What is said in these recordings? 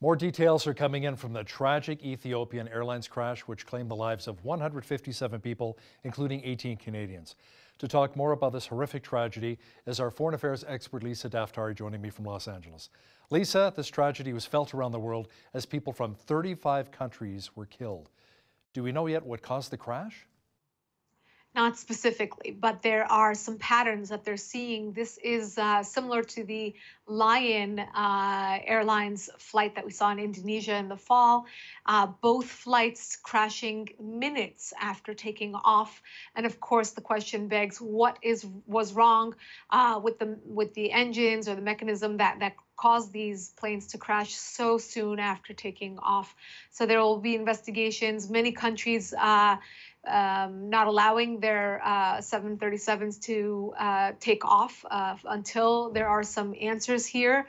More details are coming in from the tragic Ethiopian Airlines crash, which claimed the lives of 157 people, including 18 Canadians. To talk more about this horrific tragedy is our foreign affairs expert Lisa Daftari joining me from Los Angeles. Lisa, this tragedy was felt around the world as people from 35 countries were killed. Do we know yet what caused the crash? Not specifically, but there are some patterns that they're seeing. This is similar to the Lion Airlines flight that we saw in Indonesia in the fall. Both flights crashing minutes after taking off, and of course, the question begs: was wrong with the engines or the mechanism that caused these planes to crash so soon after taking off? So there will be investigations. Many countries not allowing their 737s to take off until there are some answers here,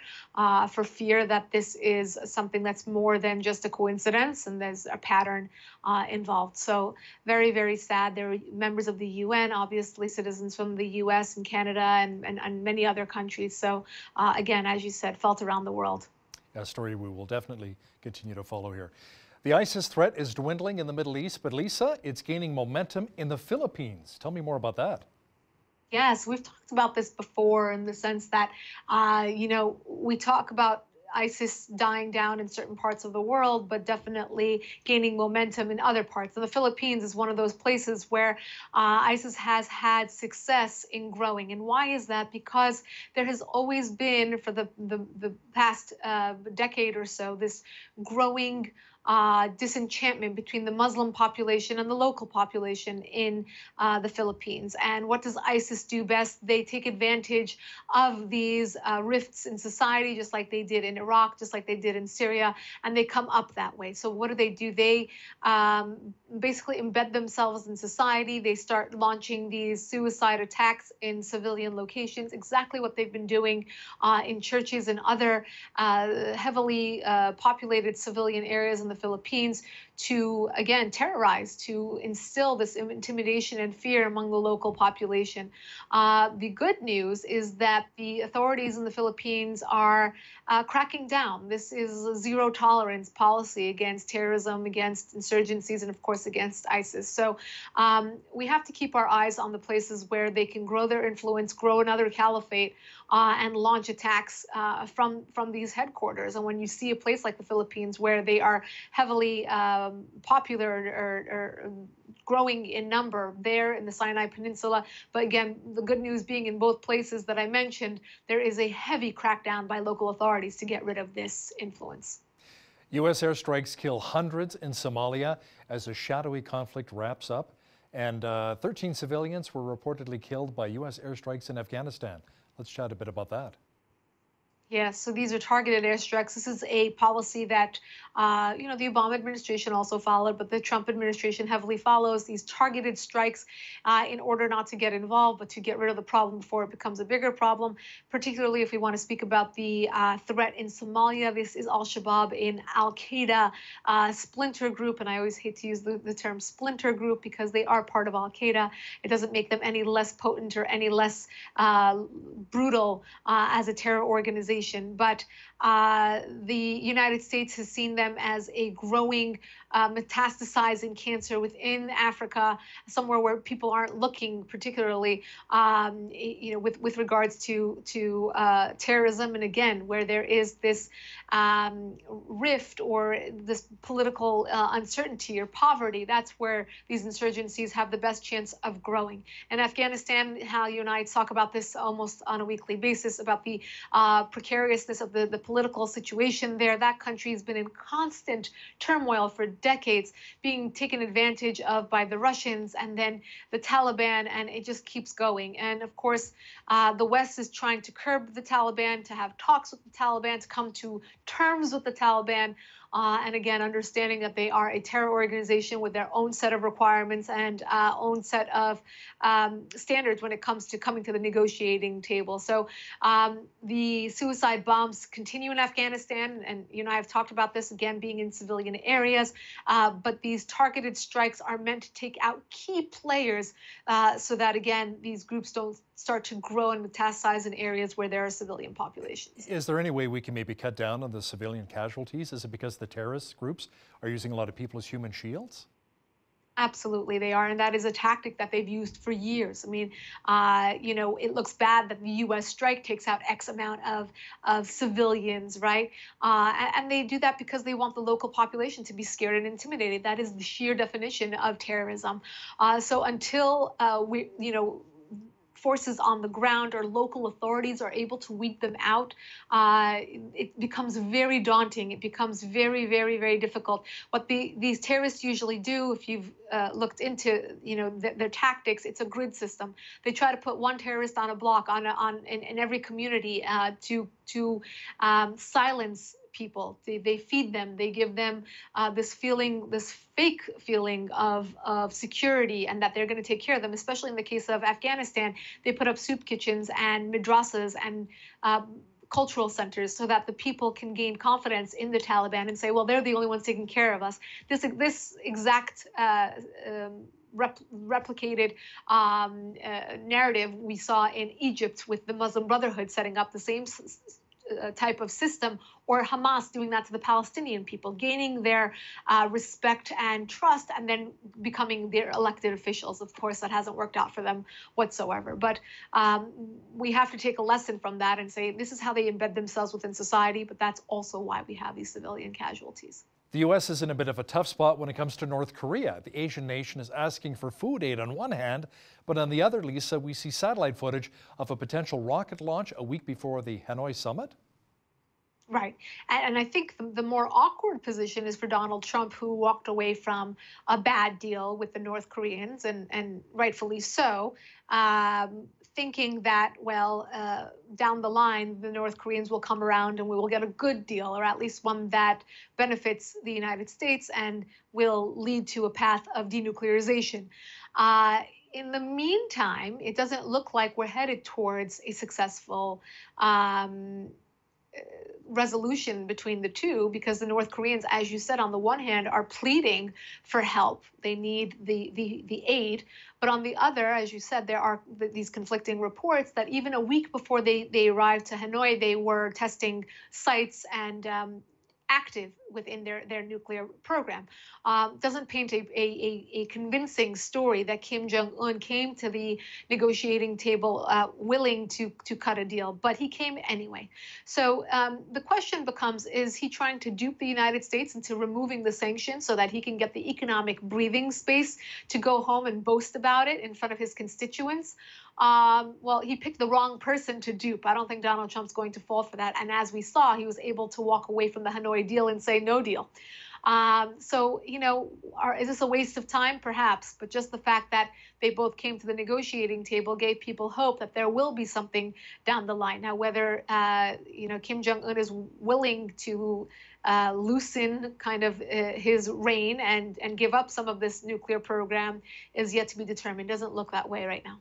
for fear that this is something that's more than just a coincidence and there's a pattern involved. So very, very sad. There are members of the UN, obviously citizens from the US and Canada and many other countries. So again, as you said, felt around the world. A story we will definitely continue to follow here. The ISIS threat is dwindling in the Middle East, but Lisa, it's gaining momentum in the Philippines. Tell me more about that. Yes, we've talked about this before in the sense that, we talk about ISIS dying down in certain parts of the world, but definitely gaining momentum in other parts. And the Philippines is one of those places where ISIS has had success in growing. And why is that? Because there has always been, for the past decade or so, this growing disenchantment between the Muslim population and the local population in the Philippines. And what does ISIS do best? They take advantage of these rifts in society, just like they did in Iraq, just like they did in Syria, and they come up that way. So what do? They basically embed themselves in society. They start launching these suicide attacks in civilian locations, exactly what they've been doing in churches and other heavily populated civilian areas in the Philippines, to again terrorize, to instill this intimidation and fear among the local population. The good news is that the authorities in the Philippines are cracking down. This is a zero tolerance policy against terrorism, against insurgencies, and of course against ISIS. So we have to keep our eyes on the places where they can grow their influence, grow another caliphate, and launch attacks from these headquarters. And when you see a place like the Philippines, where they are heavily popular or growing in number there in the Sinai Peninsula. But again, the good news being in both places that I mentioned, there is a heavy crackdown by local authorities to get rid of this influence. U.S. airstrikes kill hundreds in Somalia as a shadowy conflict wraps up. And 13 civilians were reportedly killed by U.S. airstrikes in Afghanistan. Let's chat a bit about that. Yes, so these are targeted airstrikes. This is a policy that, the Obama administration also followed, but the Trump administration heavily follows these targeted strikes in order not to get involved, but to get rid of the problem before it becomes a bigger problem, particularly if we want to speak about the threat in Somalia. This is Al-Shabaab, an Al-Qaeda splinter group, and I always hate to use the term splinter group because they are part of Al-Qaeda. It doesn't make them any less potent or any less brutal as a terror organization. But the United States has seen them as a growing, metastasizing cancer within Africa, somewhere where people aren't looking, particularly, with regards to terrorism, and again, where there is this rift or this political uncertainty or poverty. That's where these insurgencies have the best chance of growing. And Afghanistan, how you and I talk about this almost on a weekly basis, about the precariousness of the political situation there. That country has been in constant turmoil for decades, being taken advantage of by the Russians and then the Taliban, and it just keeps going. And of course, the West is trying to curb the Taliban, to have talks with the Taliban, to come to terms with the Taliban and again, understanding that they are a terror organization with their own set of requirements and own set of standards when it comes to coming to the negotiating table. So the suicide bombs continue in Afghanistan, and I've talked about this again being in civilian areas, but these targeted strikes are meant to take out key players so that again these groups don't start to grow and metastasize in areas where there are civilian populations. Is there any way we can maybe cut down on the civilian casualties? Is it because the terrorist groups are using a lot of people as human shields? Absolutely, they are, and that is a tactic that they've used for years. I mean, it looks bad that the U.S. strike takes out X amount of civilians, right? And they do that because they want the local population to be scared and intimidated. That is the sheer definition of terrorism. So until forces on the ground or local authorities are able to weed them out, it becomes very daunting. It becomes very, very, very difficult. What these terrorists usually do, if you've looked into their tactics, it's a grid system. They try to put one terrorist on a block in every community to silence people. They feed them. They give them this fake feeling of security and that they're going to take care of them. Especially in the case of Afghanistan, they put up soup kitchens and madrasas and cultural centers so that the people can gain confidence in the Taliban and say, well, they're the only ones taking care of us. This exact replicated narrative we saw in Egypt with the Muslim Brotherhood setting up the same type of system, or Hamas doing that to the Palestinian people, gaining their respect and trust, and then becoming their elected officials. Of course, that hasn't worked out for them whatsoever. But we have to take a lesson from that and say this is how they embed themselves within society, but that's also why we have these civilian casualties. The U.S. is in a bit of a tough spot when it comes to North Korea. The Asian nation is asking for food aid on one hand, but on the other, Lisa, we see satellite footage of a potential rocket launch a week before the Hanoi summit. Right. And I think the more awkward position is for Donald Trump, who walked away from a bad deal with the North Koreans, and rightfully so, thinking that, well, down the line, the North Koreans will come around and we will get a good deal, or at least one that benefits the United States and will lead to a path of denuclearization. In the meantime, it doesn't look like we're headed towards a successful resolution between the two, because the North Koreans, as you said, on the one hand, are pleading for help. They need the aid. But on the other, as you said, there are these conflicting reports that even a week before they arrived to Hanoi, they were testing sites and active within their nuclear program. Doesn't paint a convincing story that Kim Jong-un came to the negotiating table willing to cut a deal, but he came anyway. So the question becomes, is he trying to dupe the United States into removing the sanctions so that he can get the economic breathing space to go home and boast about it in front of his constituents? Well, he picked the wrong person to dupe. I don't think Donald Trump's going to fall for that. And as we saw, he was able to walk away from the Hanoi deal and say no deal. So, is this a waste of time? Perhaps. But just the fact that they both came to the negotiating table gave people hope that there will be something down the line. Now, whether, Kim Jong-un is willing to loosen kind of his reign and give up some of this nuclear program is yet to be determined. Doesn't look that way right now.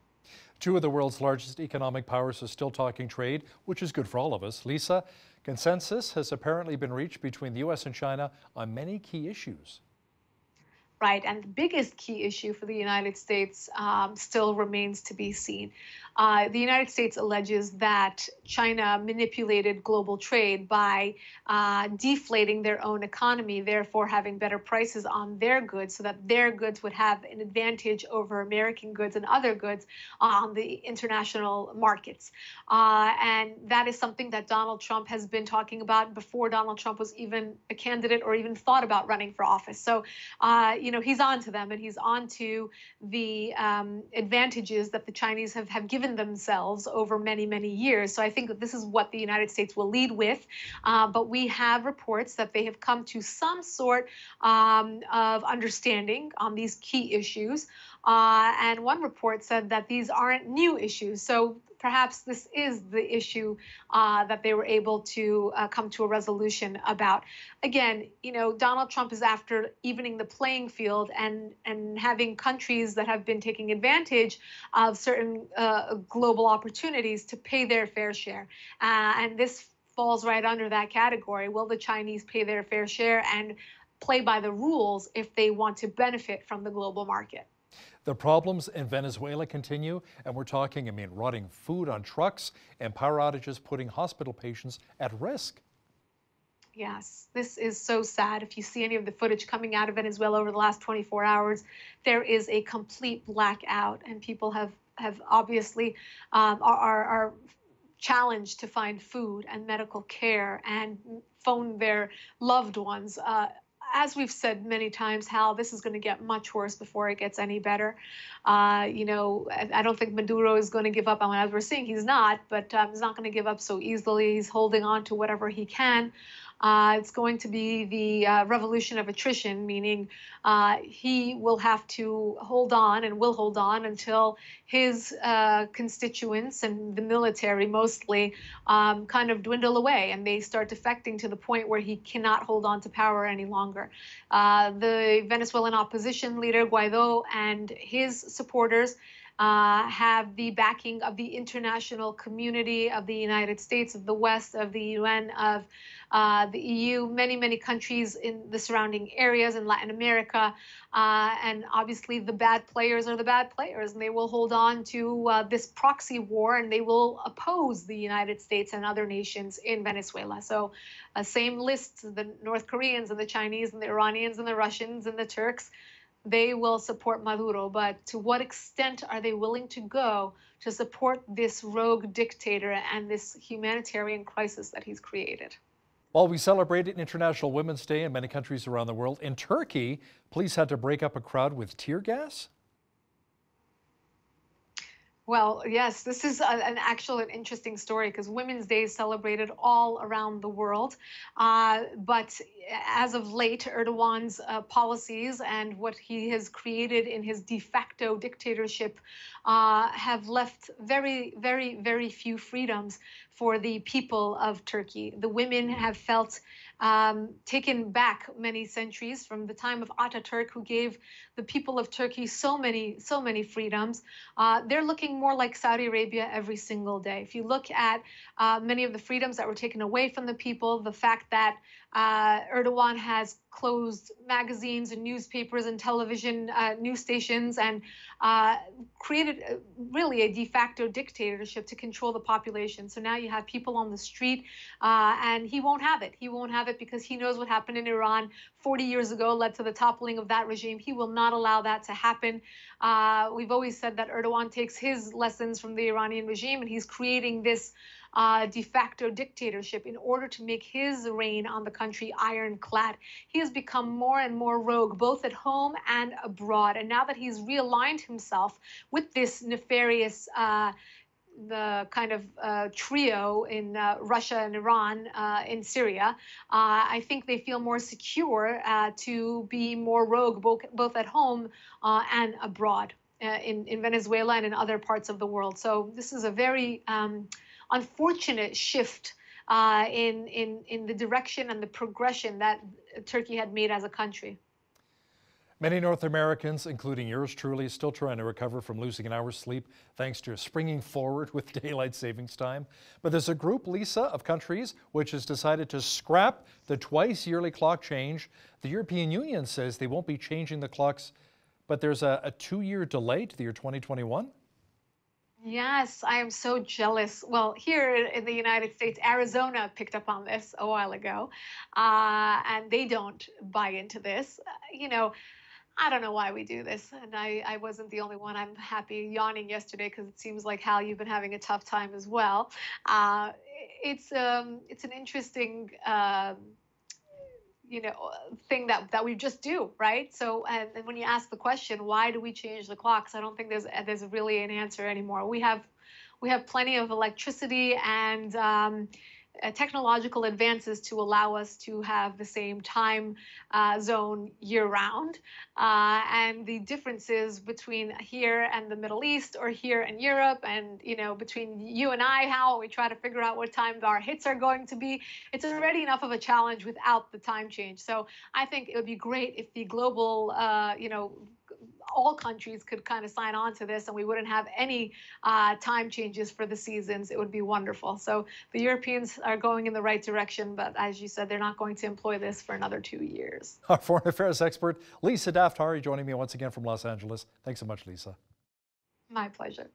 Two of the world's largest economic powers are still talking trade, which is good for all of us. Lisa, consensus has apparently been reached between the U.S. and China on many key issues. Right, and the biggest key issue for the United States still remains to be seen. The United States alleges that China manipulated global trade by deflating their own economy, therefore having better prices on their goods so that their goods would have an advantage over American goods and other goods on the international markets. And that is something that Donald Trump has been talking about before Donald Trump was even a candidate or even thought about running for office. So, he's on to them, and he's on to the advantages that the Chinese have given themselves over many, many years. So I think that this is what the United States will lead with. But we have reports that they have come to some sort of understanding on these key issues. And one report said that these aren't new issues. So perhaps this is the issue that they were able to come to a resolution about. Again, Donald Trump is after evening the playing field and having countries that have been taking advantage of certain global opportunities to pay their fair share. And this falls right under that category. Will the Chinese pay their fair share and play by the rules if they want to benefit from the global market? The problems in Venezuela continue, and we're talking, rotting food on trucks and power outages putting hospital patients at risk. Yes, this is so sad. If you see any of the footage coming out of Venezuela over the last 24 hours, there is a complete blackout, and people have obviously are challenged to find food and medical care and phone their loved ones. As we've said many times, Hal, this is going to get much worse before it gets any better. I don't think Maduro is going to give up. As we're seeing, he's not, but he's not going to give up so easily. He's holding on to whatever he can. It's going to be the revolution of attrition, meaning he will have to hold on and will hold on until his constituents and the military mostly kind of dwindle away and they start defecting to the point where he cannot hold on to power any longer. The Venezuelan opposition leader, Guaido, and his supporters have the backing of the international community, of the United States, of the West, of the UN, of the EU, many countries in the surrounding areas in Latin America. And obviously the bad players are the bad players, and they will hold on to this proxy war, and they will oppose the United States and other nations in Venezuela. So same list, the North Koreans and the Chinese and the Iranians and the Russians and the Turks, they will support Maduro, but to what extent are they willing to go to support this rogue dictator and this humanitarian crisis that he's created? While we celebrated International Women's Day in many countries around the world, in Turkey, police had to break up a crowd with tear gas? Well, yes, this is an interesting story because Women's Day is celebrated all around the world. But as of late, Erdogan's policies and what he has created in his de facto dictatorship have left very few freedoms for the people of Turkey. The women have felt taken back many centuries from the time of Ataturk, who gave the people of Turkey so many freedoms. They're looking more like Saudi Arabia every single day. If you look at many of the freedoms that were taken away from the people, the fact that Erdogan has closed magazines and newspapers and television news stations and created really a de facto dictatorship to control the population. So now you have people on the street, and he won't have it. He won't have it because he knows what happened in Iran 40 years ago led to the toppling of that regime. He will not allow that to happen. We've always said that Erdogan takes his lessons from the Iranian regime, and he's creating this de facto dictatorship in order to make his reign on the country ironclad. He has become more and more rogue, both at home and abroad. And now that he's realigned himself with this nefarious the kind of trio in Russia and Iran in Syria, I think they feel more secure to be more rogue, both at home and abroad in Venezuela and in other parts of the world. So this is a very unfortunate shift in the direction and the progression that Turkey had made as a country. Many North Americans, including yours truly, still trying to recover from losing an hour's sleep thanks to springing forward with daylight savings time. But there's a group, Lisa, of countries which has decided to scrap the twice-yearly clock change. The European Union says they won't be changing the clocks, but there's a 2-year delay to the year 2021. Yes, I am so jealous. Well, here in the United States, Arizona picked up on this a while ago, and they don't buy into this. I don't know why we do this, and I wasn't the only one. I'm happy yawning yesterday because it seems like, Hal, you've been having a tough time as well. It's an interesting thing that we just do, right? So, and when you ask the question, why do we change the clocks? I don't think there's really an answer anymore. We have plenty of electricity, and technological advances to allow us to have the same time zone year round. And the differences between here and the Middle East or here and Europe and, between you and I, how we try to figure out what time our hits are going to be, it's already enough of a challenge without the time change. So I think it would be great if the global, all countries could kind of sign on to this and we wouldn't have any time changes for the seasons. It would be wonderful. So the Europeans are going in the right direction, but as you said, they're not going to employ this for another 2 years. Our foreign affairs expert, Lisa Daftari, joining me once again from Los Angeles. Thanks so much, Lisa. My pleasure.